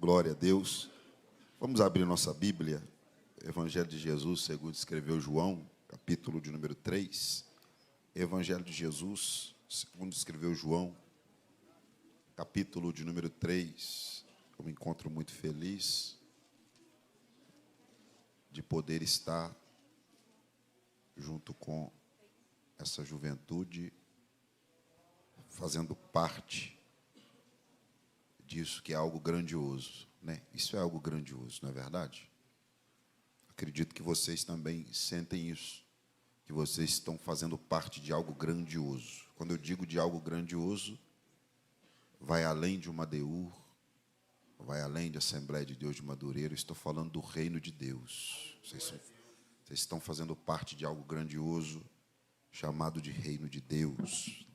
Glória a Deus. Vamos abrir nossa Bíblia, Evangelho de Jesus, segundo escreveu João, capítulo de número 3. Evangelho de Jesus, segundo escreveu João, capítulo de número 3. Eu me encontro muito feliz de poder estar junto com essa juventude, fazendo parte disso que é algo grandioso, né? Isso é algo grandioso, não é verdade? Acredito que vocês também sentem isso, que vocês estão fazendo parte de algo grandioso. Quando eu digo de algo grandioso, vai além de uma ADUR, vai além de Assembleia de Deus de Madureira. Eu estou falando do reino de Deus. Vocês estão fazendo parte de algo grandioso, chamado de reino de Deus.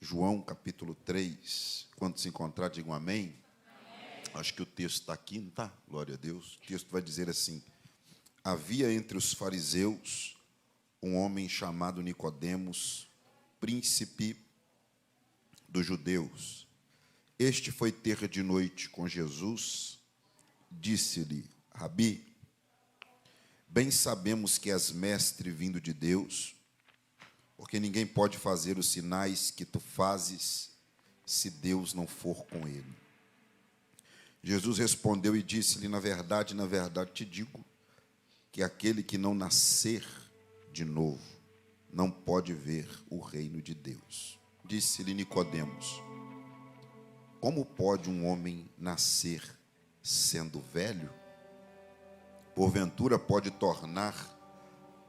João, capítulo 3. Quando se encontrar, digam amém. Acho que o texto está aqui, não está? Glória a Deus. O texto vai dizer assim: havia entre os fariseus um homem chamado Nicodemos, príncipe dos judeus. Este foi ter de noite com Jesus. Disse-lhe: Rabi, bem sabemos que és mestre vindo de Deus, porque ninguém pode fazer os sinais que tu fazes se Deus não for com ele. Jesus respondeu e disse-lhe: na verdade te digo, que aquele que não nascer de novo não pode ver o reino de Deus. Disse-lhe Nicodemos: como pode um homem nascer sendo velho? Porventura pode tornar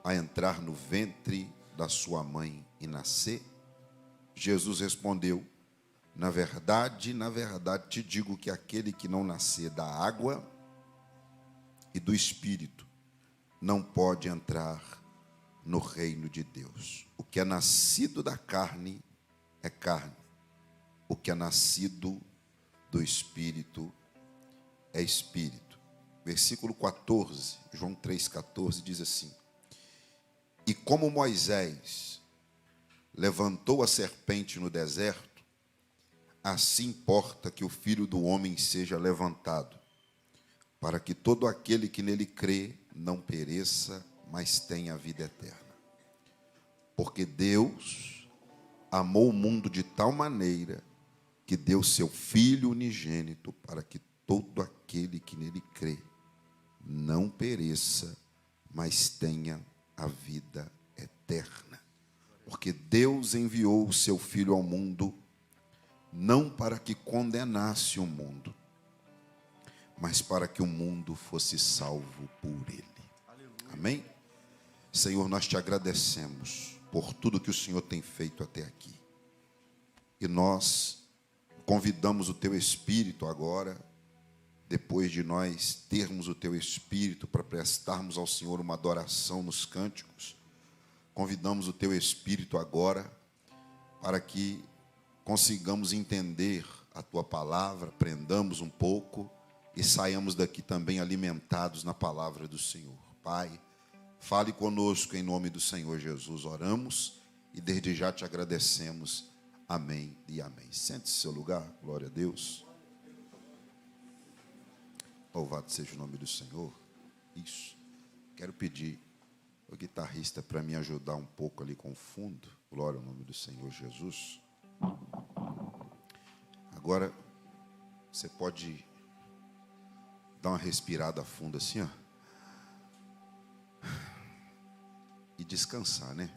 a entrar no ventre da sua mãe e nascer? Jesus respondeu: na verdade te digo que aquele que não nascer da água e do Espírito não pode entrar no reino de Deus. O que é nascido da carne é carne, o que é nascido do Espírito é Espírito. Versículo 14, João 3,14 diz assim: e como Moisés levantou a serpente no deserto, assim importa que o Filho do Homem seja levantado, para que todo aquele que nele crê não pereça, mas tenha a vida eterna. Porque Deus amou o mundo de tal maneira que deu seu Filho unigênito, para que todo aquele que nele crê não pereça, mas tenha a vida eterna. Porque Deus enviou o seu Filho ao mundo, não para que condenasse o mundo, mas para que o mundo fosse salvo por ele. Aleluia. Amém? Senhor, nós te agradecemos por tudo que o Senhor tem feito até aqui. E nós convidamos o teu Espírito agora, depois de nós termos o teu Espírito para prestarmos ao Senhor uma adoração nos cânticos, convidamos o teu Espírito agora para que consigamos entender a tua palavra, aprendamos um pouco e saiamos daqui também alimentados na palavra do Senhor. Pai, fale conosco em nome do Senhor Jesus. Oramos e desde já te agradecemos. Amém e amém. Sente-se no seu lugar, glória a Deus. Louvado seja o nome do Senhor. Isso. Quero pedir ao guitarrista para me ajudar um pouco ali com o fundo. Glória ao nome do Senhor Jesus. Agora, você pode dar uma respirada funda assim, ó, e descansar, né?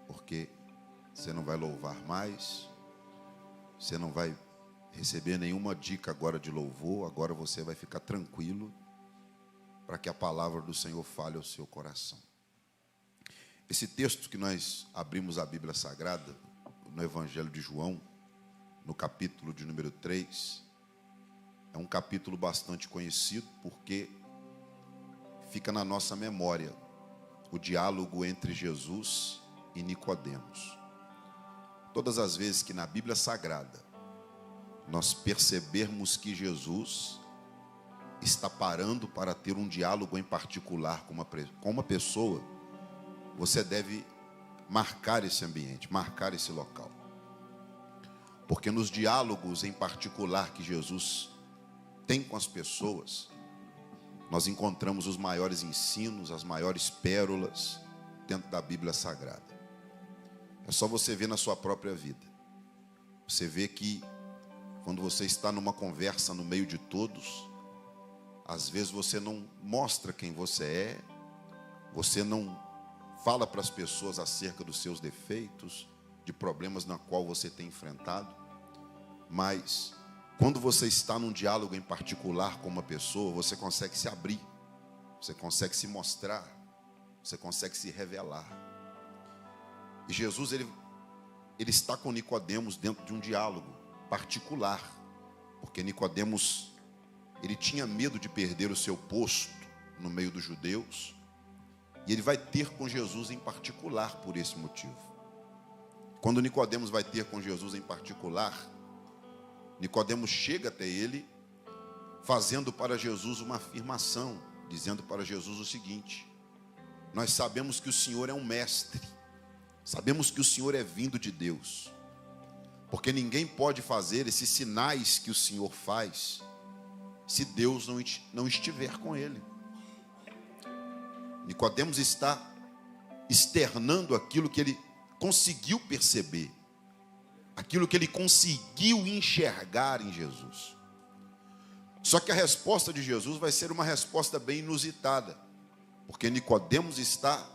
Porque você não vai louvar mais, você não vai receber nenhuma dica agora de louvor. Agora você vai ficar tranquilo para que a palavra do Senhor fale ao seu coração. Esse texto que nós abrimos a Bíblia Sagrada, no Evangelho de João, no capítulo de número 3, é um capítulo bastante conhecido porque fica na nossa memória o diálogo entre Jesus e Nicodemos. Todas as vezes que na Bíblia Sagrada nós percebermos que Jesus está parando para ter um diálogo em particular com uma pessoa, você deve marcar esse ambiente, marcar esse local. Porque nos diálogos em particular que Jesus tem com as pessoas, nós encontramos os maiores ensinos, as maiores pérolas dentro da Bíblia Sagrada. É só você ver na sua própria vida. Você vê que quando você está numa conversa no meio de todos, às vezes você não mostra quem você é, você não fala para as pessoas acerca dos seus defeitos, de problemas na qual você tem enfrentado, mas quando você está num diálogo em particular com uma pessoa, você consegue se abrir, você consegue se mostrar, você consegue se revelar. E Jesus, ele está com Nicodemos dentro de um diálogo particular, porque Nicodemos, ele tinha medo de perder o seu posto no meio dos judeus, e ele vai ter com Jesus em particular por esse motivo. Quando Nicodemos vai ter com Jesus em particular, Nicodemos chega até ele, fazendo para Jesus uma afirmação, dizendo para Jesus o seguinte: nós sabemos que o Senhor é um mestre, sabemos que o Senhor é vindo de Deus, porque ninguém pode fazer esses sinais que o Senhor faz, se Deus não estiver com ele. Nicodemos está externando aquilo que ele conseguiu perceber, aquilo que ele conseguiu enxergar em Jesus. Só que a resposta de Jesus vai ser uma resposta bem inusitada, porque Nicodemos está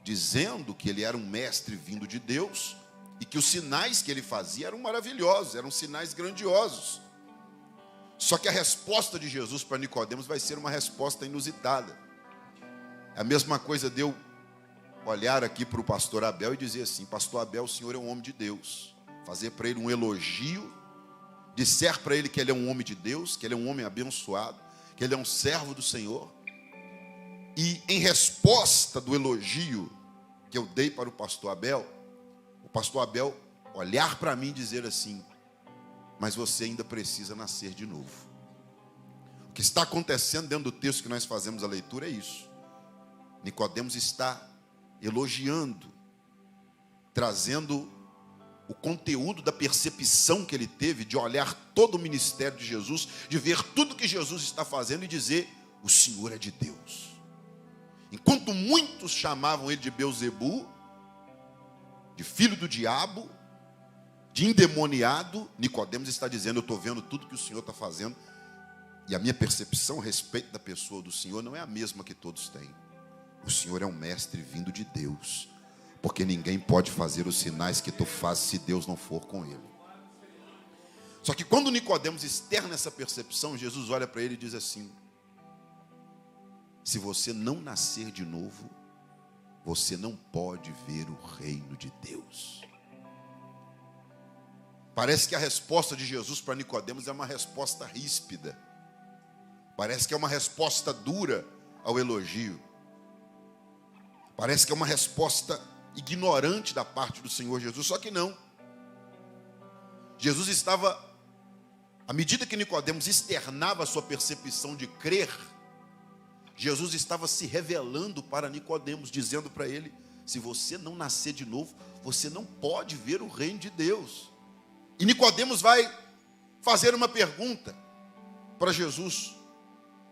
dizendo que ele era um mestre vindo de Deus e que os sinais que ele fazia eram maravilhosos, eram sinais grandiosos. Só que a resposta de Jesus para Nicodemos vai ser uma resposta inusitada. É a mesma coisa de eu olhar aqui para o pastor Abel e dizer assim: pastor Abel, o senhor é um homem de Deus. Fazer para ele um elogio, disser para ele que ele é um homem de Deus, que ele é um homem abençoado, que ele é um servo do Senhor. E em resposta do elogio que eu dei para o pastor Abel olhar para mim e dizer assim: mas você ainda precisa nascer de novo. O que está acontecendo dentro do texto que nós fazemos a leitura é isso. Nicodemos está elogiando, trazendo o conteúdo da percepção que ele teve de olhar todo o ministério de Jesus, de ver tudo que Jesus está fazendo e dizer: o Senhor é de Deus. Enquanto muitos chamavam ele de Beelzebu, de filho do diabo, de endemoniado, Nicodemos está dizendo: eu estou vendo tudo que o Senhor está fazendo, e a minha percepção a respeito da pessoa do Senhor não é a mesma que todos têm. O Senhor é um mestre vindo de Deus, porque ninguém pode fazer os sinais que tu fazes se Deus não for com ele. Só que quando Nicodemos externa essa percepção, Jesus olha para ele e diz assim: se você não nascer de novo, você não pode ver o reino de Deus. Parece que a resposta de Jesus para Nicodemos é uma resposta ríspida. Parece que é uma resposta dura ao elogio. Parece que é uma resposta ignorante da parte do Senhor Jesus, só que não. Jesus estava, à medida que Nicodemos externava a sua percepção de crer, Jesus estava se revelando para Nicodemos, dizendo para ele: se você não nascer de novo, você não pode ver o reino de Deus. E Nicodemos vai fazer uma pergunta para Jesus: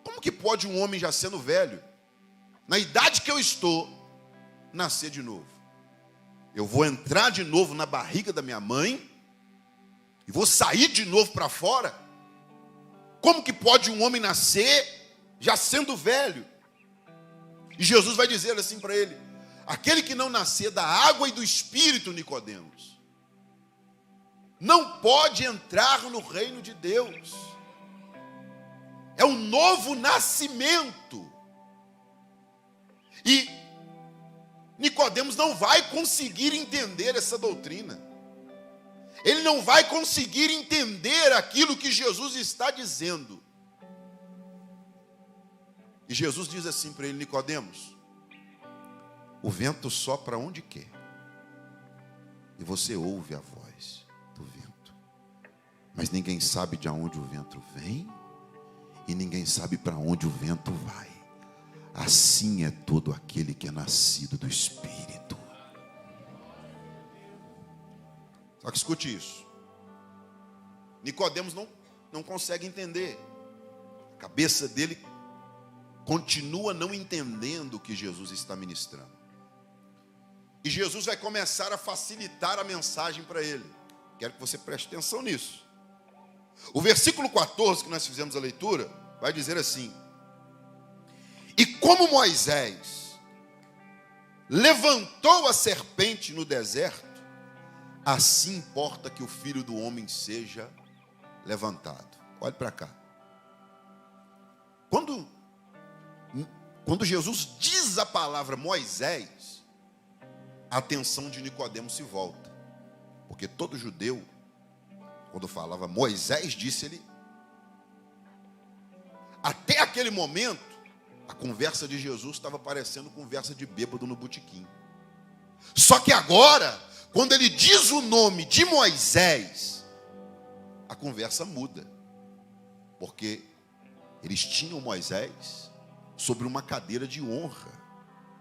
como que pode um homem já sendo velho, na idade que eu estou, nascer de novo? Eu vou entrar de novo na barriga da minha mãe e vou sair de novo para fora? Como que pode um homem nascer já sendo velho? E Jesus vai dizer assim para ele: aquele que não nascer da água e do Espírito, Nicodemos, não pode entrar no reino de Deus. É um novo nascimento. E Nicodemos não vai conseguir entender essa doutrina. Ele não vai conseguir entender aquilo que Jesus está dizendo. E Jesus diz assim para ele: Nicodemos, o vento sopra onde quer, e você ouve a voz do vento, mas ninguém sabe de onde o vento vem, e ninguém sabe para onde o vento vai. Assim é todo aquele que é nascido do Espírito. Só que escute isso. Nicodemos não consegue entender. cabeça dele continua não entendendo o que Jesus está ministrando. E Jesus vai começar a facilitar a mensagem para ele. Quero que você preste atenção nisso. O versículo 14, que nós fizemos a leitura, vai dizer assim: e como Moisés levantou a serpente no deserto, assim importa que o Filho do Homem seja levantado. Olhe para cá. Quando Jesus diz a palavra Moisés, a atenção de Nicodemos se volta. Porque todo judeu, quando falava Moisés, disse ele. Até aquele momento, a conversa de Jesus estava parecendo conversa de bêbado no botequim. Só que agora, quando ele diz o nome de Moisés, a conversa muda. Porque eles tinham Moisés sobre uma cadeira de honra.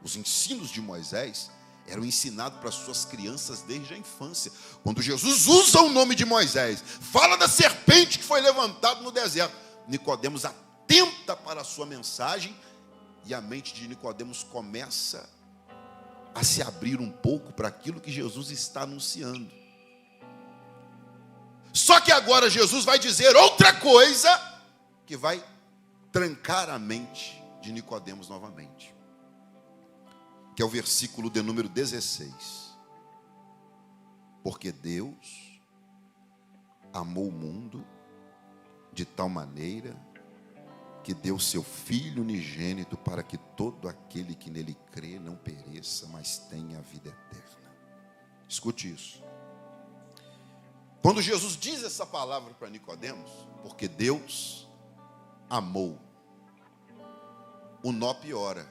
Os ensinos de Moisés eram ensinados para suas crianças desde a infância. Quando Jesus usa o nome de Moisés, fala da serpente que foi levantada no deserto, Nicodemos atenta para a sua mensagem e a mente de Nicodemos começa a se abrir um pouco para aquilo que Jesus está anunciando. Só que agora Jesus vai dizer outra coisa que vai trancar a mente de Nicodemos novamente, que é o versículo de número 16. Porque Deus amou o mundo de tal maneira que deu seu Filho unigênito para que todo aquele que nele crê não pereça, mas tenha a vida eterna. Escute isso. Quando Jesus diz essa palavra para Nicodemos, porque Deus amou, o nó piora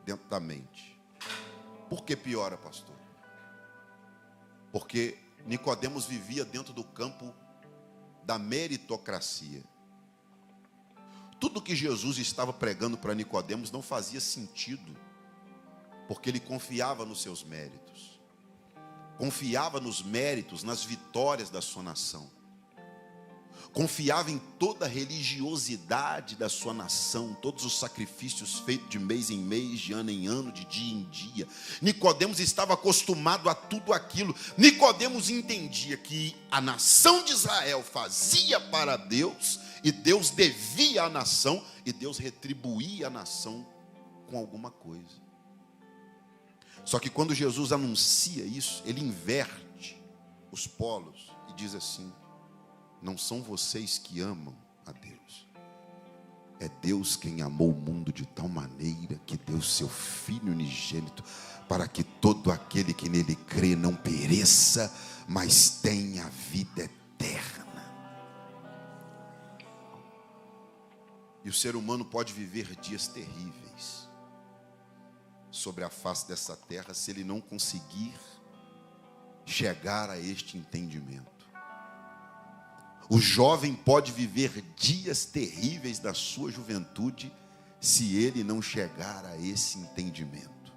dentro da mente. Por que piora, pastor? Porque Nicodemos vivia dentro do campo da meritocracia. Tudo que Jesus estava pregando para Nicodemos não fazia sentido, porque ele confiava nos seus méritos, confiava nos méritos, nas vitórias da sua nação, confiava em toda a religiosidade da sua nação, todos os sacrifícios feitos de mês em mês, de ano em ano, de dia em dia. Nicodemos estava acostumado a tudo aquilo. Nicodemos entendia que a nação de Israel fazia para Deus, e Deus devia à nação, e Deus retribuía a nação com alguma coisa. Só que quando Jesus anuncia isso, ele inverte os polos e diz assim: não são vocês que amam a Deus, é Deus quem amou o mundo de tal maneira que deu seu Filho unigênito para que todo aquele que nele crê não pereça, mas tenha vida eterna. E o ser humano pode viver dias terríveis sobre a face dessa terra se ele não conseguir chegar a este entendimento. O jovem pode viver dias terríveis da sua juventude se ele não chegar a esse entendimento.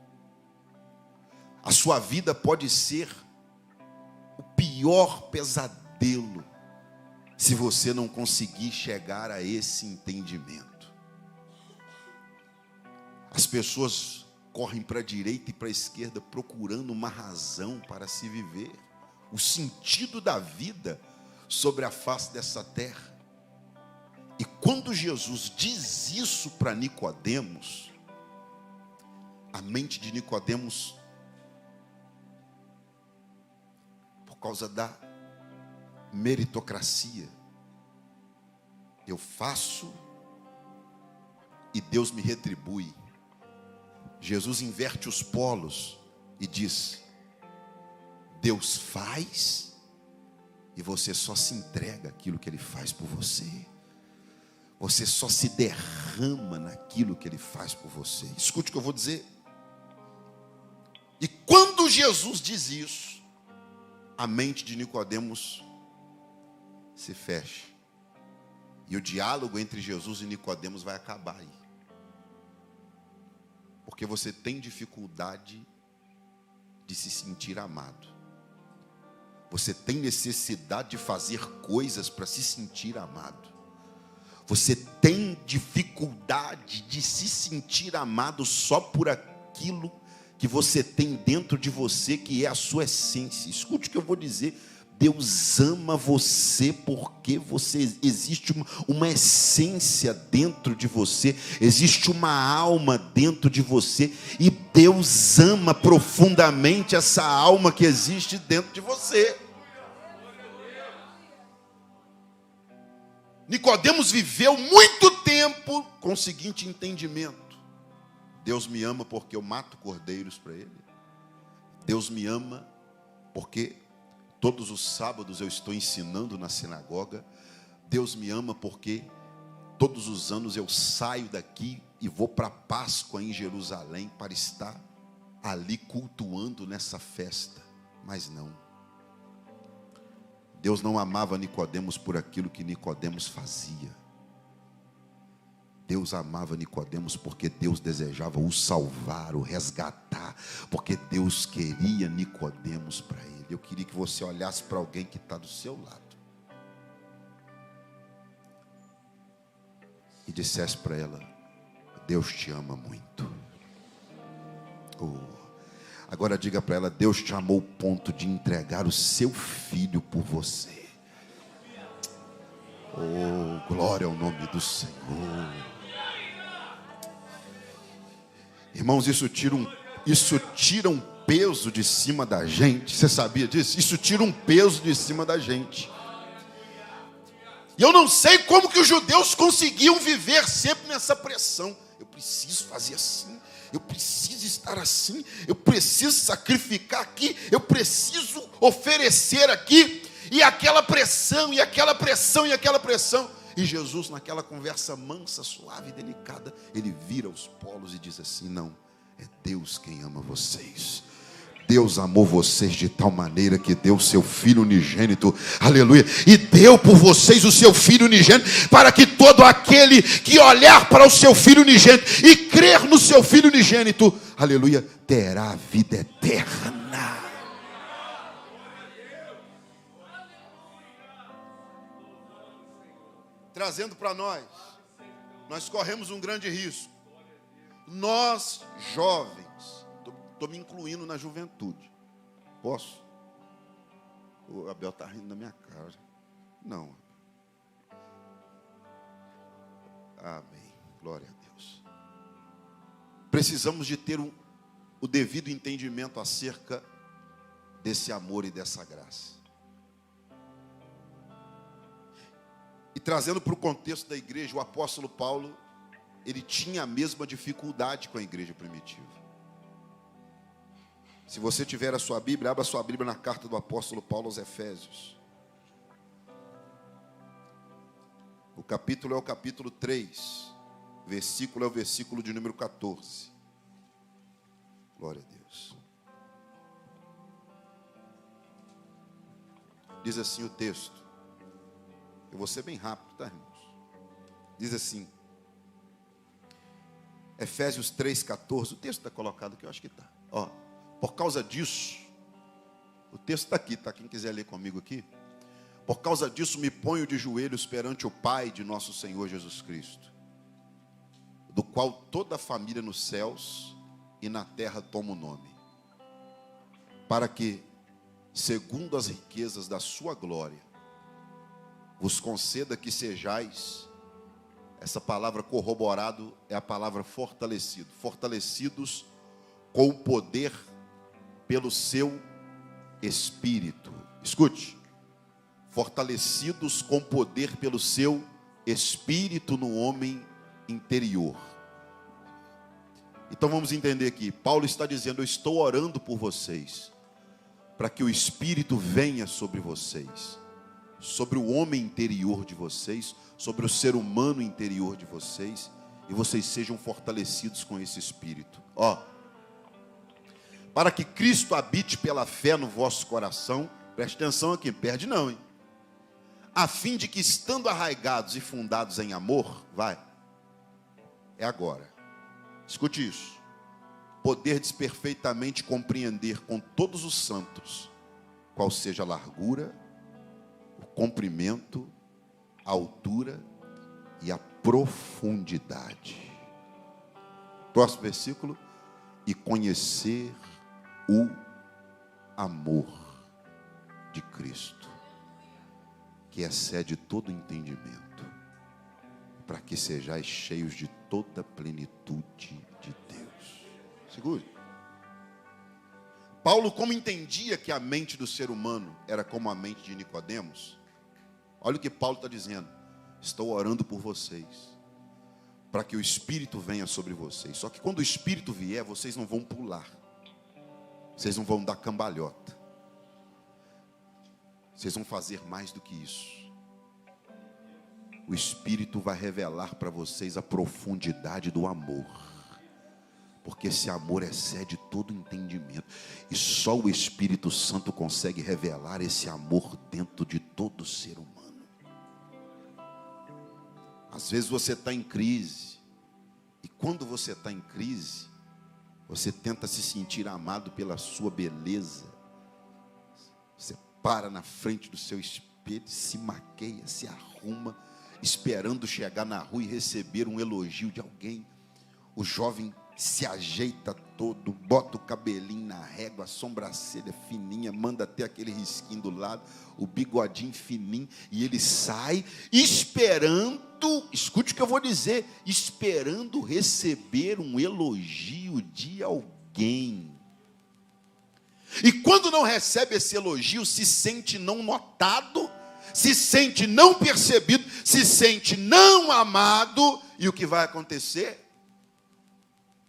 A sua vida pode ser o pior pesadelo se você não conseguir chegar a esse entendimento. As pessoas correm para a direita e para a esquerda procurando uma razão para se viver, o sentido da vida sobre a face dessa terra. E quando Jesus diz isso para Nicodemos, a mente de Nicodemos, por causa da meritocracia, eu faço e Deus me retribui. Jesus inverte os polos e diz: Deus faz e você só se entrega àquilo que Ele faz por você. Você só se derrama naquilo que Ele faz por você. Escute o que eu vou dizer. E quando Jesus diz isso, a mente de Nicodemos se fecha. E o diálogo entre Jesus e Nicodemos vai acabar aí. Porque você tem dificuldade de se sentir amado. Você tem necessidade de fazer coisas para se sentir amado. Você tem dificuldade de se sentir amado só por aquilo que você tem dentro de você, que é a sua essência. Escute o que eu vou dizer. Deus ama você porque existe uma essência dentro de você, existe uma alma dentro de você, e Deus ama profundamente essa alma que existe dentro de você. Nicodemos viveu muito tempo com o seguinte entendimento: Deus me ama porque eu mato cordeiros para Ele. Deus me ama porque todos os sábados eu estou ensinando na sinagoga. Deus me ama porque todos os anos eu saio daqui e vou para a Páscoa em Jerusalém para estar ali cultuando nessa festa. Mas não. Deus não amava Nicodemos por aquilo que Nicodemos fazia. Deus amava Nicodemos porque Deus desejava o salvar, o resgatar, porque Deus queria Nicodemos para Ele. Eu queria que você olhasse para alguém que está do seu lado e dissesse para ela: Deus te ama muito. Agora diga para ela: Deus te amou ao ponto de entregar o seu filho por você. Oh, glória ao nome do Senhor. Irmãos, isso tira um peso de cima da gente. Você sabia disso? Isso tira um peso de cima da gente. E eu não sei como que os judeus conseguiam viver sempre nessa pressão. Eu preciso fazer assim, eu preciso estar assim, eu preciso sacrificar aqui, eu preciso oferecer aqui. E aquela pressão, e aquela pressão, e aquela pressão. E Jesus, naquela conversa mansa, suave e delicada, ele vira os polos e diz assim: não, é Deus quem ama vocês. Deus amou vocês de tal maneira que deu o seu Filho unigênito, aleluia, e deu por vocês o seu Filho unigênito, para que todo aquele que olhar para o seu Filho unigênito e crer no seu Filho unigênito, aleluia, terá a vida eterna. Trazendo para nós corremos um grande risco. Nós, jovens, estou me incluindo na juventude. Posso? O Abel está rindo da minha cara. Não. Amém. Glória a Deus. Precisamos de ter o devido entendimento acerca desse amor e dessa graça. E trazendo para o contexto da igreja, o apóstolo Paulo, ele tinha a mesma dificuldade com a igreja primitiva. Se você tiver a sua Bíblia, abra a sua Bíblia na carta do apóstolo Paulo aos Efésios. O capítulo é o capítulo 3, versículo é o versículo de número 14. Glória a Deus. Diz assim o texto. Eu vou ser bem rápido, tá, irmãos? Diz assim, Efésios 3,14. O texto está colocado aqui, eu acho que está. Ó, por causa disso, o texto está aqui, tá? Quem quiser ler comigo aqui. Por causa disso, me ponho de joelhos perante o Pai de nosso Senhor Jesus Cristo, do qual toda a família nos céus e na terra toma o nome, para que, segundo as riquezas da sua glória, vos conceda que sejais, essa palavra corroborado é a palavra fortalecido, fortalecidos com o poder pelo seu Espírito. Escute, fortalecidos com poder pelo seu Espírito no homem interior. Então vamos entender aqui, Paulo está dizendo: eu estou orando por vocês, para que o Espírito venha sobre vocês, sobre o homem interior de vocês, sobre o ser humano interior de vocês, e vocês sejam fortalecidos com esse Espírito. Ó, para que Cristo habite pela fé no vosso coração, preste atenção aqui, perde não, hein? A fim de que, estando arraigados e fundados em amor, é agora, escute isso, poderdes perfeitamente compreender com todos os santos, qual seja a largura, o comprimento, a altura e a profundidade. Próximo versículo. E conhecer o amor de Cristo, que excede todo entendimento, para que sejais cheios de toda a plenitude de Deus. Segure. Paulo, como entendia que a mente do ser humano era como a mente de Nicodemos, olha o que Paulo está dizendo: estou orando por vocês, para que o Espírito venha sobre vocês. Só que quando o Espírito vier, vocês não vão pular, vocês não vão dar cambalhota, vocês vão fazer mais do que isso. O Espírito vai revelar para vocês a profundidade do amor, porque esse amor excede todo entendimento, e só o Espírito Santo consegue revelar esse amor dentro de todo ser humano. Às vezes você está em crise, e quando você está em crise, você tenta se sentir amado pela sua beleza. Você para na frente do seu espelho, se maqueia, se arruma, esperando chegar na rua e receber um elogio de alguém. O jovem se ajeita todo, bota o cabelinho na régua, a sobrancelha fininha, manda até aquele risquinho do lado, o bigodinho fininho, e ele sai esperando, escute o que eu vou dizer, esperando receber um elogio de alguém. E quando não recebe esse elogio, se sente não notado, se sente não percebido, se sente não amado, e o que vai acontecer?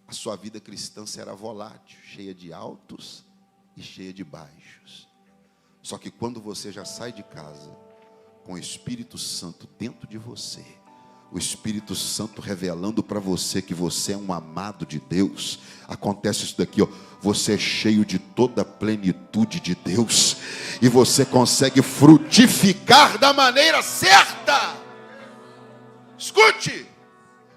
A sua vida cristã será volátil, cheia de altos e cheia de baixos. Só que quando você já sai de casa, com o Espírito Santo dentro de você, o Espírito Santo revelando para você que você é um amado de Deus, acontece isso daqui, ó. Você é cheio de toda a plenitude de Deus, e você consegue frutificar da maneira certa. Escute,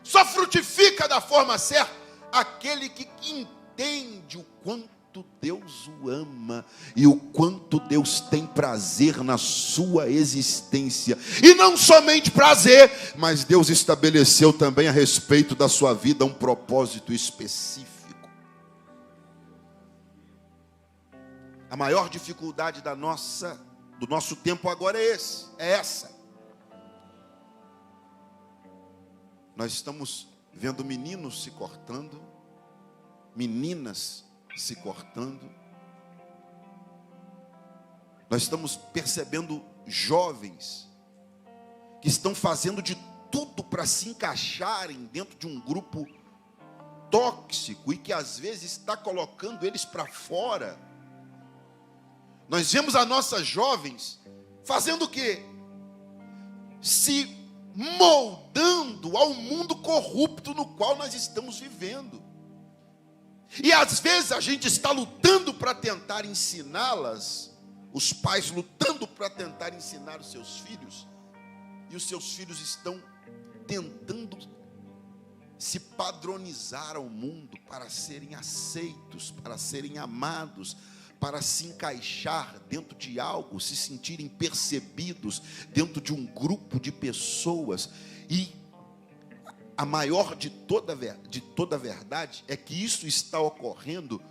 só frutifica da forma certa aquele que entende o quanto Deus o ama e o quanto Deus tem prazer na sua existência. E não somente prazer, mas Deus estabeleceu também a respeito da sua vida um propósito específico. A maior dificuldade do nosso tempo agora é essa. Nós estamos vendo meninos se cortando, meninas se cortando. Nós estamos percebendo jovens que estão fazendo de tudo para se encaixarem dentro de um grupo tóxico e que às vezes está colocando eles para fora. Nós vemos as nossas jovens fazendo o quê? Se moldando ao mundo corrupto no qual nós estamos vivendo. E às vezes a gente está lutando para tentar ensiná-las, os pais lutando para tentar ensinar os seus filhos, e os seus filhos estão tentando se padronizar ao mundo para serem aceitos, para serem amados, para se encaixar dentro de algo, se sentirem percebidos dentro de um grupo de pessoas. E a maior de toda a verdade é que isso está ocorrendo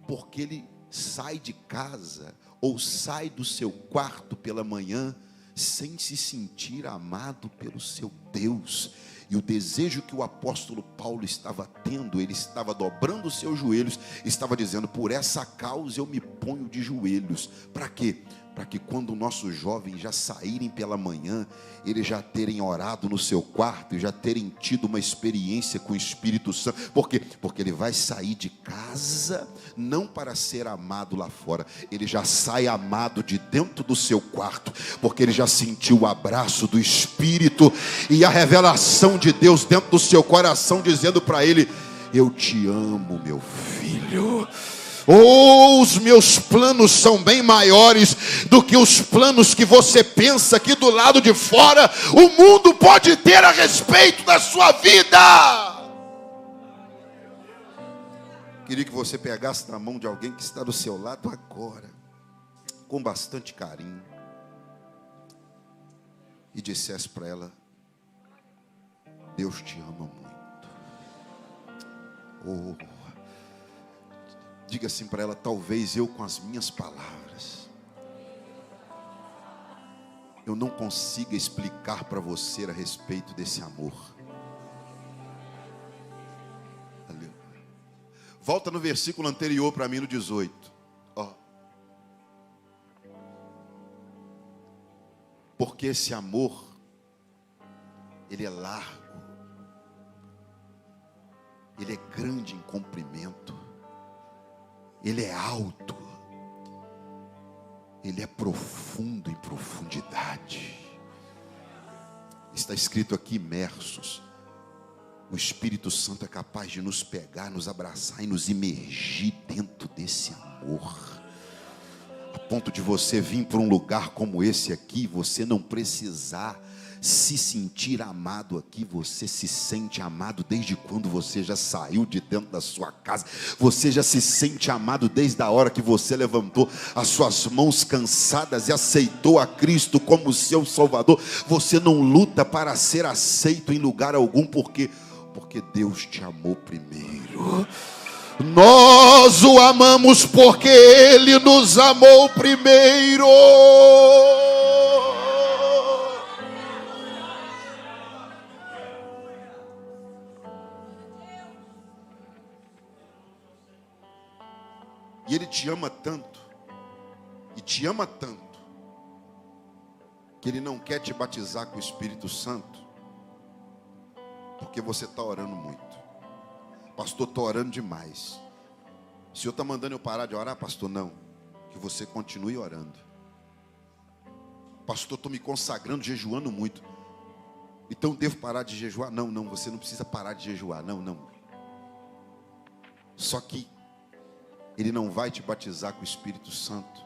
porque ele sai de casa ou sai do seu quarto pela manhã sem se sentir amado pelo seu Deus. E o desejo que o apóstolo Paulo estava tendo, ele estava dobrando os seus joelhos, estava dizendo: por essa causa eu me ponho de joelhos. Para quê? Para que quando nossos jovens já saírem pela manhã, eles já terem orado no seu quarto e já terem tido uma experiência com o Espírito Santo. Por quê? Porque ele vai sair de casa não para ser amado lá fora, ele já sai amado de dentro do seu quarto, porque ele já sentiu o abraço do Espírito e a revelação de Deus dentro do seu coração, dizendo para ele: eu te amo, meu filho. Os meus planos são bem maiores do que os planos que você pensa que do lado de fora o mundo pode ter a respeito da sua vida. Queria que você pegasse na mão de alguém que está do seu lado agora, com bastante carinho, e dissesse para ela: Deus te ama muito. Oh, diga assim para ela: talvez eu, com as minhas palavras, eu não consiga explicar para você a respeito desse amor. Volta no versículo anterior para mim, no 18. Ó. Porque esse amor, ele é largo, ele é grande em comprimento, ele é alto, ele é profundo em profundidade. Está escrito aqui: imersos. O Espírito Santo é capaz de nos pegar, nos abraçar e nos imergir dentro desse amor, a ponto de você vir para um lugar como esse aqui, você não precisar se sentir amado aqui. Você se sente amado desde quando você já saiu de dentro da sua casa. Você já se sente amado desde a hora que você levantou as suas mãos cansadas e aceitou a Cristo como seu Salvador. Você não luta para ser aceito em lugar algum, porque Deus te amou primeiro. Nós o amamos porque Ele nos amou primeiro. E Ele te ama tanto, e te ama tanto, que Ele não quer te batizar com o Espírito Santo, porque você está orando muito. Pastor, estou orando demais. O Senhor está mandando eu parar de orar? Pastor, não. Que você continue orando. Pastor, estou me consagrando, jejuando muito. Então devo parar de jejuar? Não, você não precisa parar de jejuar. Não. Só que Ele não vai te batizar com o Espírito Santo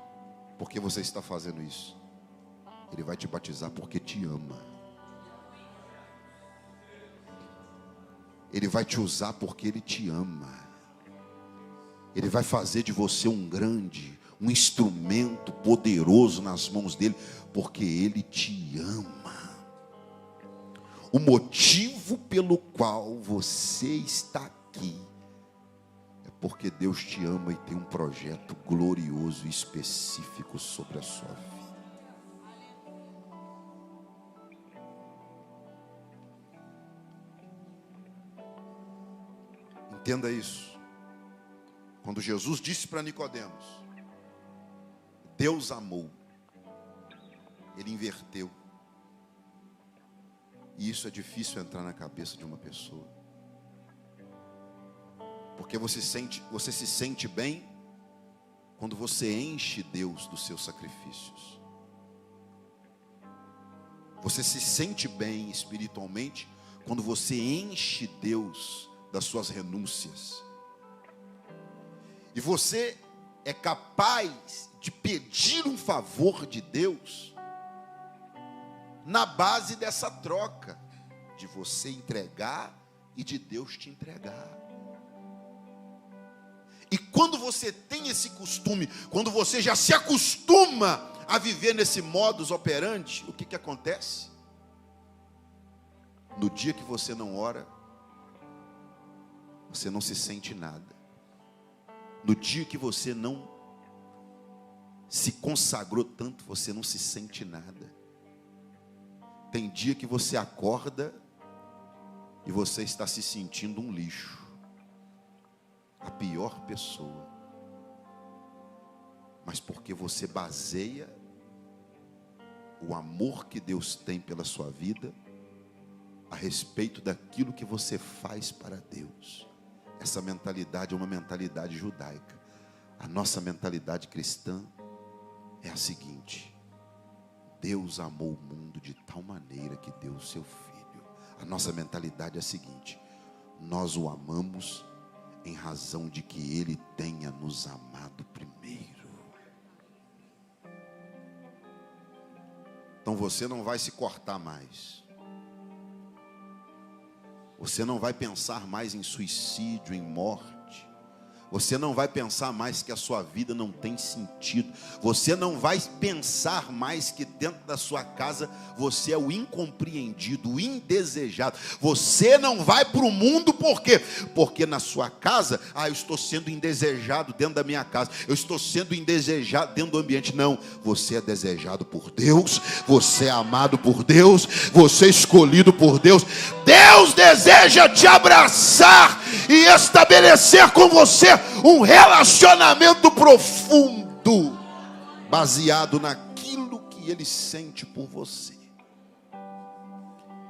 porque você está fazendo isso. Ele vai te batizar porque te ama. Ele vai te usar porque Ele te ama. Ele vai fazer de você um instrumento poderoso nas mãos dEle, porque Ele te ama. O motivo pelo qual você está aqui é porque Deus te ama e tem um projeto glorioso e específico sobre a sua vida. Entenda isso. Quando Jesus disse para Nicodemos: Deus amou, Ele inverteu. E isso é difícil entrar na cabeça de uma pessoa, porque você se sente bem quando você enche Deus dos seus sacrifícios. Você se sente bem espiritualmente quando você enche Deus das suas renúncias. E você é capaz de pedir um favor de Deus na base dessa troca, de você entregar e de Deus te entregar. E quando você tem esse costume, quando você já se acostuma a viver nesse modus operandi, o que acontece? No dia que você não ora, você não se sente nada. No dia que você não se consagrou tanto, você não se sente nada. Tem dia que você acorda e você está se sentindo um lixo, a pior pessoa. Mas porque você baseia o amor que Deus tem pela sua vida a respeito daquilo que você faz para Deus. Essa mentalidade é uma mentalidade judaica. A nossa mentalidade cristã é a seguinte: Deus amou o mundo de tal maneira que deu o seu Filho. A nossa mentalidade é a seguinte: nós o amamos em razão de que Ele tenha nos amado primeiro. Então você não vai se cortar mais. Você não vai pensar mais em suicídio, em morte. Você não vai pensar mais que a sua vida não tem sentido. Você não vai pensar mais que dentro da sua casa você é o incompreendido, o indesejado. Você não vai para o mundo por quê? Porque na sua casa, eu estou sendo indesejado dentro da minha casa. Eu estou sendo indesejado dentro do ambiente. Não, você é desejado por Deus. Você é amado por Deus. Você é escolhido por Deus. Deus deseja te abraçar e estabelecer com você um relacionamento profundo, baseado naquilo que Ele sente por você,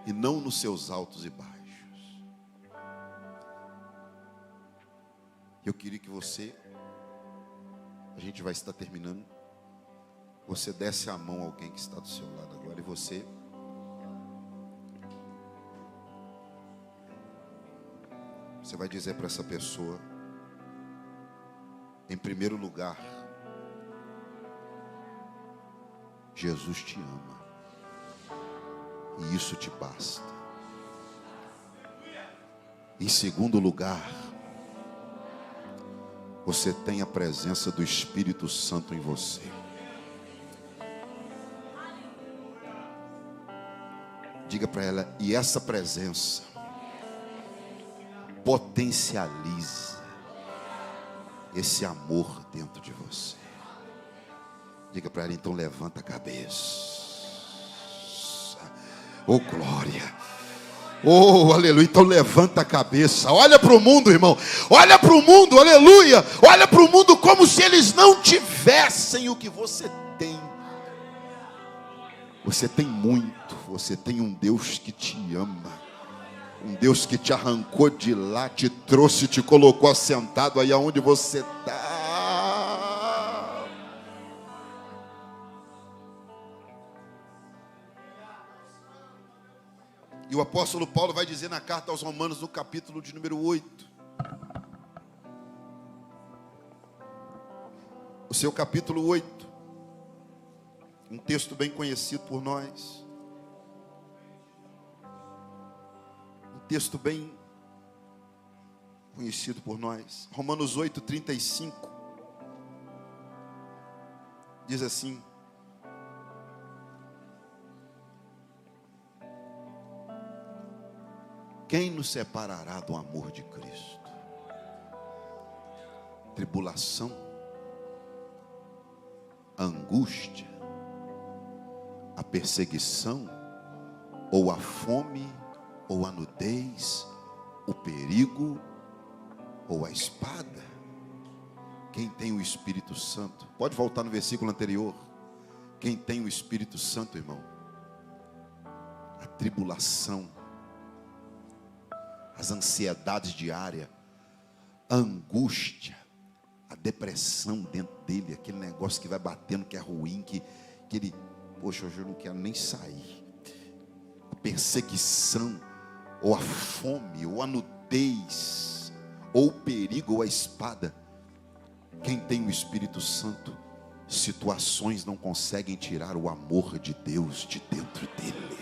e não nos seus altos e baixos. Eu queria que você, a gente vai estar terminando, você desse a mão a alguém que está do seu lado agora, e você vai dizer para essa pessoa: em primeiro lugar, Jesus te ama, e isso te basta. Em segundo lugar, você tem a presença do Espírito Santo em você. Diga para ela: e essa presença potencializa esse amor dentro de você. Diga para ela então: levanta a cabeça. Oh glória, oh aleluia. Então levanta a cabeça, olha para o mundo, irmão, olha para o mundo, aleluia. Olha para o mundo como se eles não tivessem o que você tem. Você tem muito, você tem um Deus que te ama, um Deus que te arrancou de lá, te trouxe, te colocou assentado aí aonde você está. E o apóstolo Paulo vai dizer na carta aos Romanos, no capítulo de número 8, o seu capítulo 8, um texto bem conhecido por nós, um texto bem conhecido por nós. Romanos 8, 35 diz assim: quem nos separará do amor de Cristo? Tribulação, a angústia, a perseguição, ou a fome, ou a nudez, o perigo, ou a espada? Quem tem o Espírito Santo, pode voltar no versículo anterior. Quem tem o Espírito Santo, irmão, a tribulação, as ansiedades diárias, a angústia, a depressão dentro dele, aquele negócio que vai batendo, que é ruim, que ele, poxa, hoje eu não quero nem sair. A perseguição, ou a fome, ou a nudez, ou o perigo, ou a espada. Quem tem o Espírito Santo, situações não conseguem tirar o amor de Deus de dentro dele,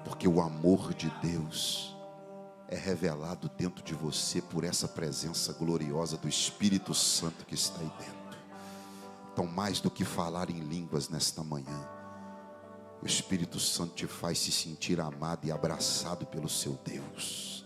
porque o amor de Deus é revelado dentro de você por essa presença gloriosa do Espírito Santo que está aí dentro. Então, mais do que falar em línguas nesta manhã, o Espírito Santo te faz se sentir amado e abraçado pelo seu Deus.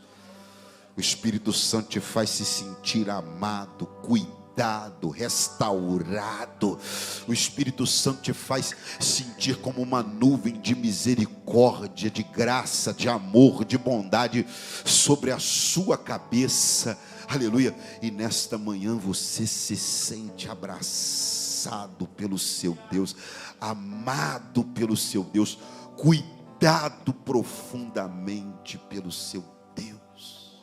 O Espírito Santo te faz se sentir amado, cuidado, restaurado. O Espírito Santo te faz sentir como uma nuvem de misericórdia, de graça, de amor, de bondade sobre a sua cabeça. Aleluia. E nesta manhã você se sente abraçado pelo seu Deus, amado pelo seu Deus, cuidado profundamente pelo seu Deus.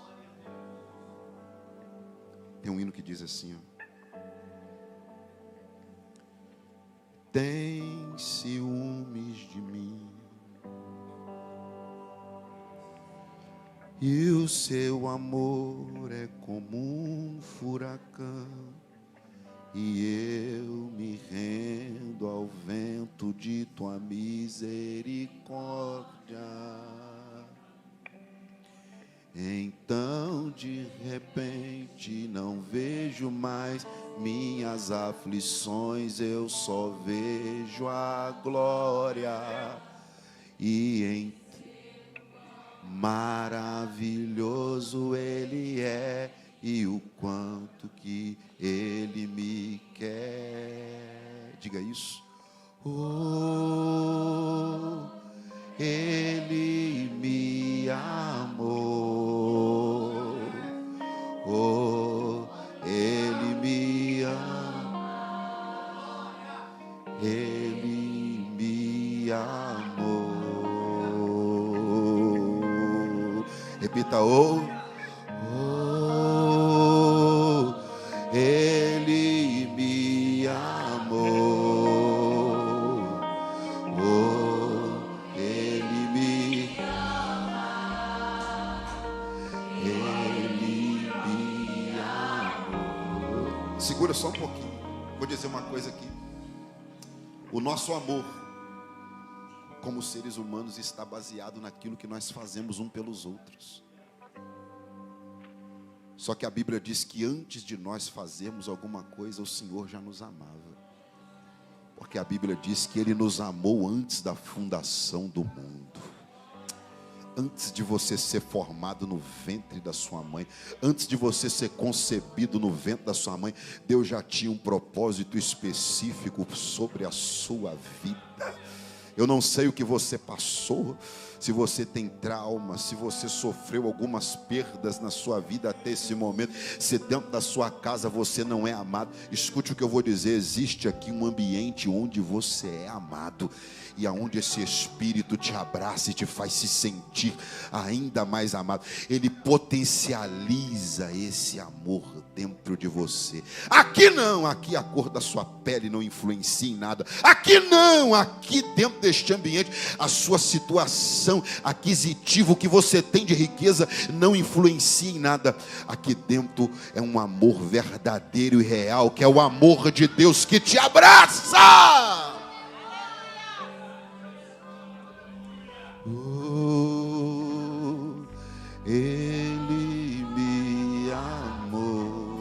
Tem um hino que diz assim, ó: tem ciúmes de mim, e o seu amor é como um furacão, e eu me rendo ao vento de tua misericórdia. Então de repente não vejo mais minhas aflições, eu só vejo a glória. E maravilhoso Ele é, e o quanto que Ele me quer. Diga isso. Oh, Ele me amou. Oh, Ele me ama. Ele me amou. Repita, oh, Ele me amou. Oh, Ele me ama. Ele me amou. Segura só um pouquinho. Vou dizer uma coisa aqui. O nosso amor, como seres humanos, está baseado naquilo que nós fazemos um pelos outros. Só que a Bíblia diz que antes de nós fazermos alguma coisa, o Senhor já nos amava. Porque a Bíblia diz que Ele nos amou antes da fundação do mundo. Antes de você ser formado no ventre da sua mãe, antes de você ser concebido no ventre da sua mãe, Deus já tinha um propósito específico sobre a sua vida. Eu não sei o que você passou, se você tem trauma, se você sofreu algumas perdas na sua vida até esse momento, se dentro da sua casa você não é amado. Escute o que eu vou dizer, existe aqui um ambiente onde você é amado, e aonde esse Espírito te abraça e te faz se sentir ainda mais amado. Ele potencializa esse amor dentro de você. Aqui não, aqui a cor da sua pele não influencia em nada. Aqui não, aqui dentro deste ambiente a sua situação aquisitiva, o que você tem de riqueza, não influencia em nada. Aqui dentro é um amor verdadeiro e real, que é o amor de Deus que te abraça. Oh, Ele me amou.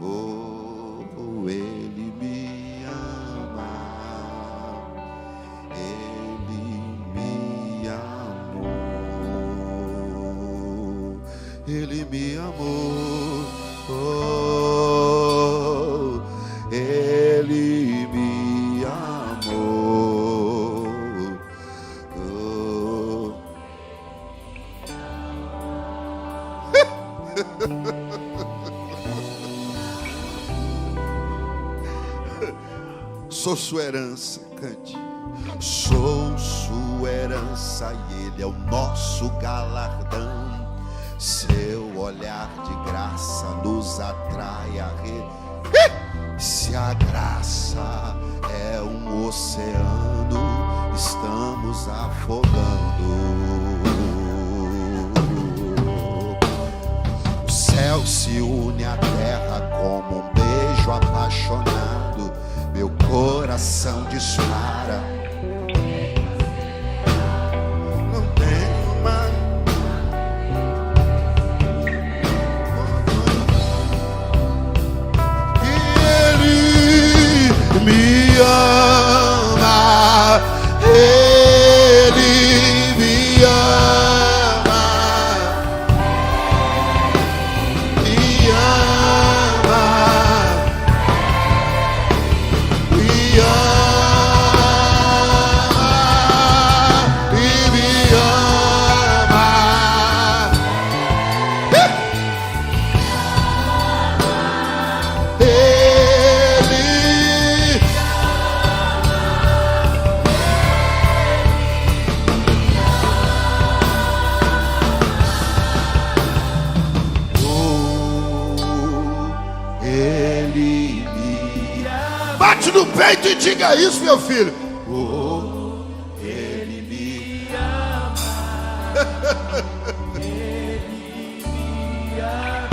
Oh, Ele me ama. Ele me amou. Ele me amou. Oh, Ele me amou. Sou sua herança, cante. Sou sua herança e Ele é o nosso galardão. Seu olhar de graça nos atrai a Se a graça é um oceano, estamos afogando. O céu se une à terra como um beijo apaixonado. Meu coração dispara. Não tenho mais. E Ele me ama. Ele me ama. Me ama. Bate no peito e diga isso, meu filho. Oh, Ele me ama. Ele me ama.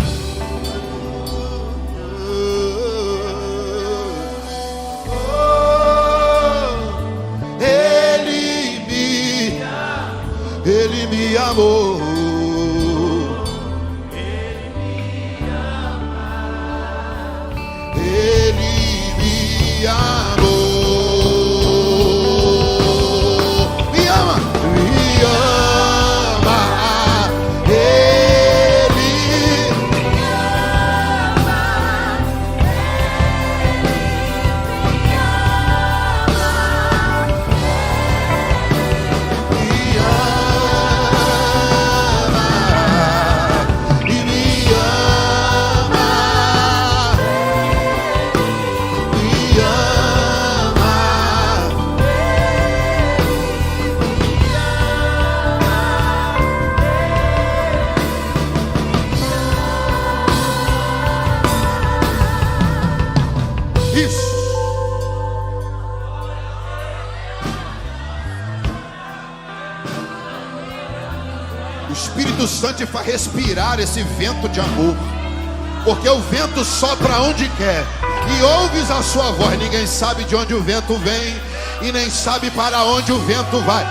Oh, Ele me ama. Ele Ele me amou. Ele me amou. Me ama, me ama. Ele me ama. Isso. O Espírito Santo te faz respirar esse vento de amor, porque o vento sopra onde quer e ouves a sua voz. Ninguém sabe de onde o vento vem e nem sabe para onde o vento vai.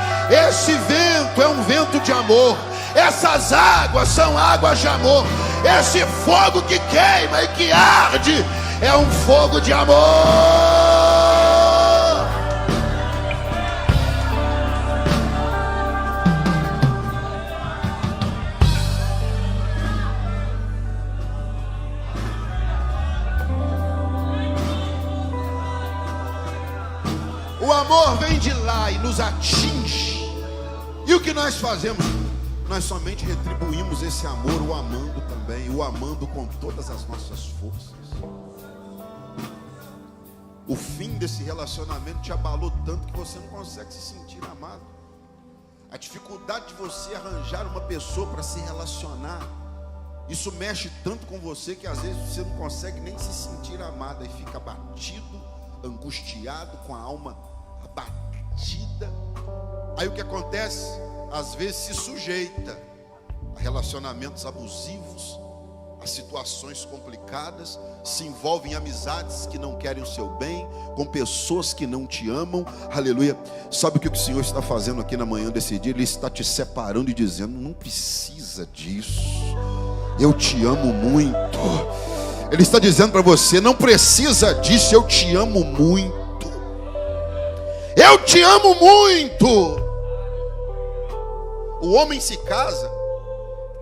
Esse vento é um vento de amor. Essas águas são águas de amor. Esse fogo que queima e que arde é um fogo de amor. O amor vem de lá e nos atinge. E o que nós fazemos? Nós somente retribuímos esse amor, o amando também, o amando com todas as nossas forças. O fim desse relacionamento te abalou tanto que você não consegue se sentir amado. A dificuldade de você arranjar uma pessoa para se relacionar, isso mexe tanto com você que às vezes você não consegue nem se sentir amado e fica abatido, angustiado, com a alma abatida. Aí o que acontece? Às vezes se sujeita a relacionamentos abusivos, a situações complicadas, se envolve em amizades que não querem o seu bem, com pessoas que não te amam. Aleluia. Sabe o que o Senhor está fazendo aqui na manhã desse dia? Ele está te separando e dizendo: não precisa disso, eu te amo muito. Ele está dizendo para você: não precisa disso, eu te amo muito. Eu te amo muito. O homem se casa,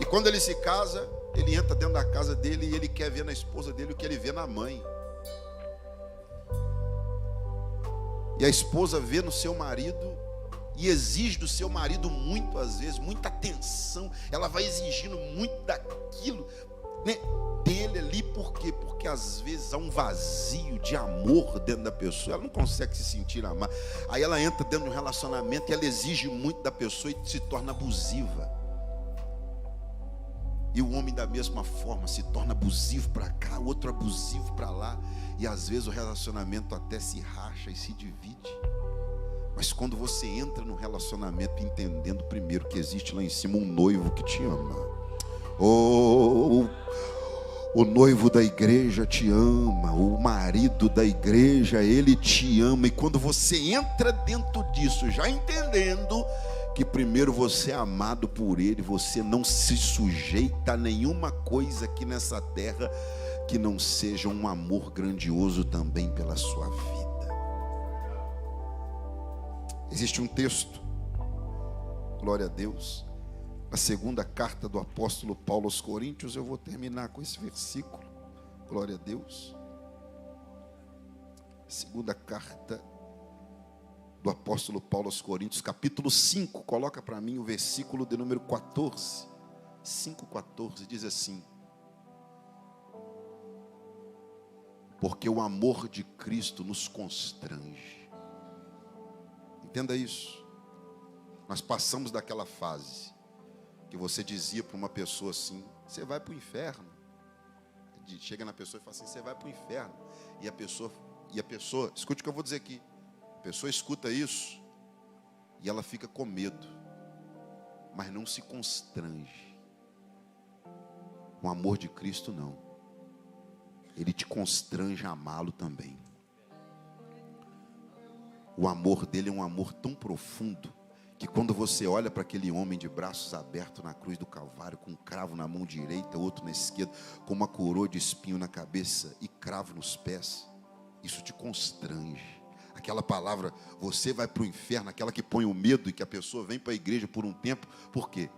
e quando ele se casa, ele entra dentro da casa dele e ele quer ver na esposa dele o que ele vê na mãe. E a esposa vê no seu marido e exige do seu marido muito, às vezes, muita atenção. Ela vai exigindo muito daquilo, né, dele ali. Por quê? Porque às vezes há um vazio de amor dentro da pessoa. Ela não consegue se sentir amada. Aí ela entra dentro de um relacionamento e ela exige muito da pessoa e se torna abusiva. E o homem da mesma forma se torna abusivo para cá, outro abusivo para lá. E às vezes o relacionamento até se racha e se divide. Mas quando você entra no relacionamento entendendo primeiro que existe lá em cima um noivo que te ama. O noivo da igreja te ama, o marido da igreja, ele te ama. E quando você entra dentro disso, já entendendo que primeiro você é amado por ele, você não se sujeita a nenhuma coisa aqui nessa terra que não seja um amor grandioso também pela sua vida. Existe um texto, glória a Deus, na segunda carta do apóstolo Paulo aos Coríntios. Eu vou terminar com esse versículo, glória a Deus. Segunda carta do apóstolo Paulo aos Coríntios, capítulo 5, coloca para mim o versículo de número 14, 5:14, diz assim: porque o amor de Cristo nos constrange. Entenda isso. Nós passamos daquela fase que você dizia para uma pessoa assim: você vai para o inferno. Chega na pessoa e fala assim: você vai para o inferno. E a pessoa, escute o que eu vou dizer aqui. A pessoa escuta isso e ela fica com medo, mas não se constrange. O amor de Cristo não. Ele te constrange a amá-lo também. O amor dele é um amor tão profundo que quando você olha para aquele homem de braços abertos na cruz do Calvário, com um cravo na mão direita, outro na esquerda, com uma coroa de espinho na cabeça e cravo nos pés, isso te constrange. Aquela palavra, você vai para o inferno, aquela que põe o medo, e que a pessoa vem para a igreja por um tempo. Por quê?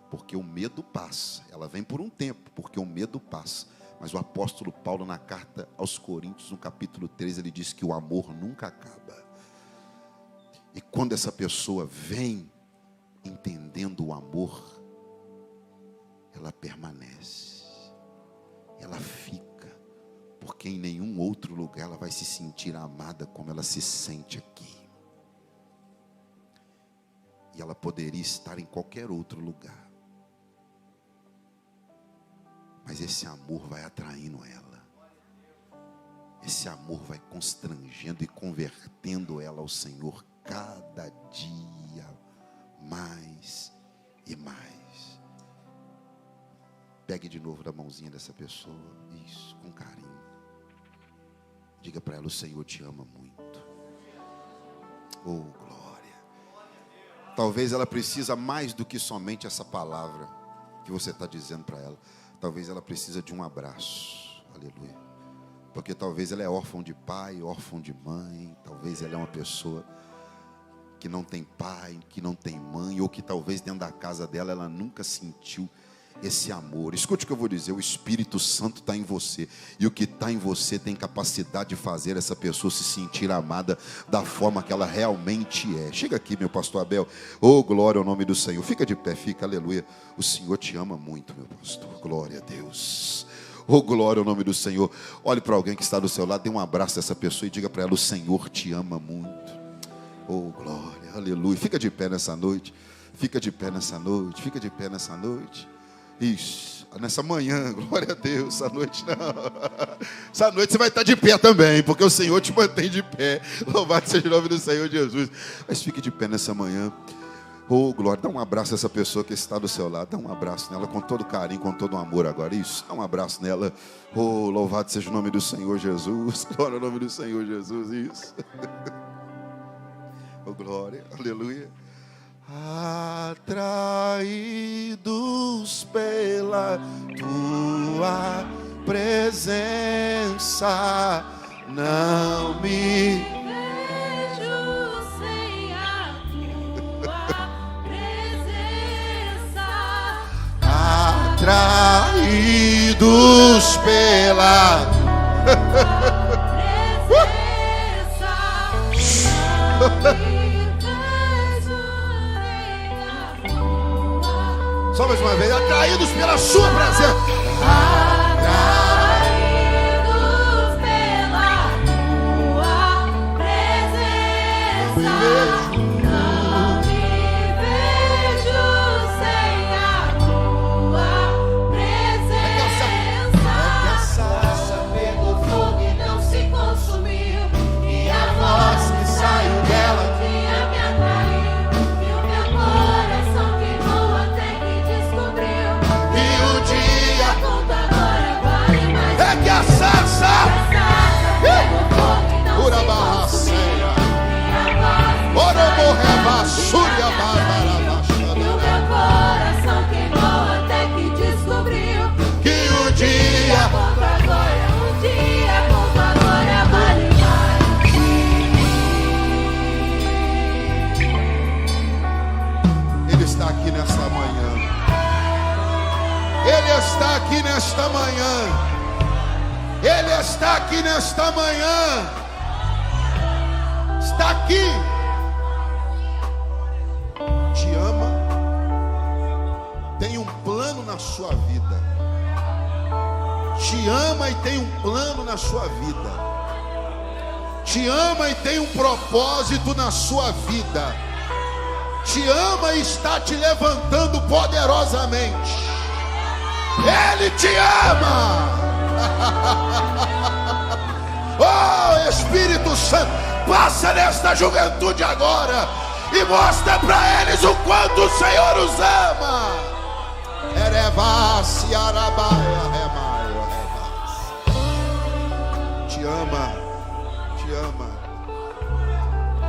Porque o medo passa. Ela vem por um tempo, porque o medo passa. Mas o apóstolo Paulo, na carta aos Coríntios, no capítulo 3, ele diz que o amor nunca acaba. E quando essa pessoa vem entendendo o amor, ela permanece, ela fica, porque em nenhum outro lugar ela vai se sentir amada como ela se sente aqui. E ela poderia estar em qualquer outro lugar, mas esse amor vai atraindo ela. Esse amor vai constrangendo e convertendo ela ao Senhor cada dia mais e mais. Pegue de novo da mãozinha dessa pessoa, isso, com carinho. Diga para ela: o Senhor te ama muito. Oh, glória. Talvez ela precisa mais do que somente essa palavra que você está dizendo para ela. Talvez ela precisa de um abraço. Aleluia. Porque talvez ela é órfã de pai, órfã de mãe. Talvez ela é uma pessoa que não tem pai, que não tem mãe, ou que talvez dentro da casa dela ela nunca sentiu esse amor. Escute o que eu vou dizer: o Espírito Santo está em você, e o que está em você tem capacidade de fazer essa pessoa se sentir amada da forma que ela realmente é. Chega aqui, meu pastor Abel. Oh, glória ao nome do Senhor. Fica de pé, fica, aleluia. O Senhor te ama muito, meu pastor. Glória a Deus. Oh, glória ao nome do Senhor. Olhe para alguém que está do seu lado, dê um abraço a essa pessoa e diga para ela: o Senhor te ama muito. Oh, glória, aleluia. Fica de pé nessa noite. Fica de pé nessa noite. Fica de pé nessa noite. Isso, nessa manhã, glória a Deus. Essa noite não. Essa noite você vai estar de pé também, porque o Senhor te mantém de pé. Louvado seja o nome do Senhor Jesus. Mas fique de pé nessa manhã. Oh, glória. Dá um abraço a essa pessoa que está do seu lado. Dá um abraço nela com todo carinho, com todo amor agora. Isso, dá um abraço nela. Oh, louvado seja o nome do Senhor Jesus. Glória ao nome do Senhor Jesus. Isso. Oh, glória, aleluia. Atraídos pela tua presença, não me vejo sem a tua presença. Atraídos pela só mais uma vez, atraídos pela sua presença. Atraídos pela tua presença, não me vejo sem a tua presença. É que a sarça pegou fogo e não se consumiu, e a voz que saiu dela tinha me atraiu, e o meu coração queimou até que descobriu. E o dia Conta agora vale mais. é que a sarça Pegou fogo e não pura se barraceira. consumiu, Ora morrer basúria e o meu coração queimou até que descobriu. que o dia Conta agora, um dia conta agora vale mais. Ele está aqui nesta manhã. Ele está aqui nesta manhã. Ele está aqui nesta manhã. Está aqui. Te ama. Tem um plano na sua vida. Te ama e tem um plano na sua vida. Te ama e tem um propósito na sua vida. Te ama e está te levantando poderosamente. Ele te ama. Oh, Espírito Santo, passa nesta juventude agora e mostra para eles o quanto o Senhor os ama. Erevasse arabaia remaio revasse. Te ama. Te ama.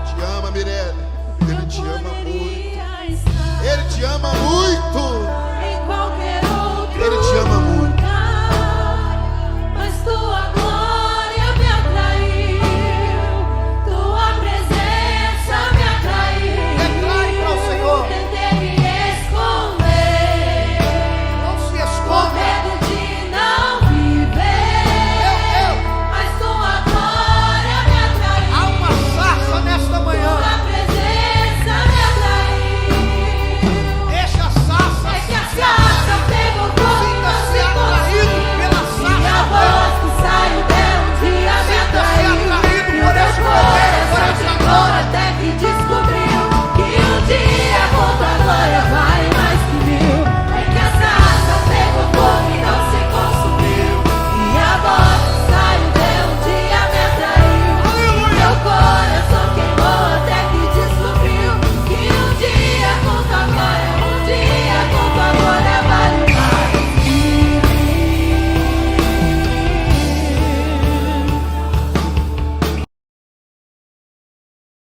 Te ama, Mirelle. Ele te ama muito. chama luz.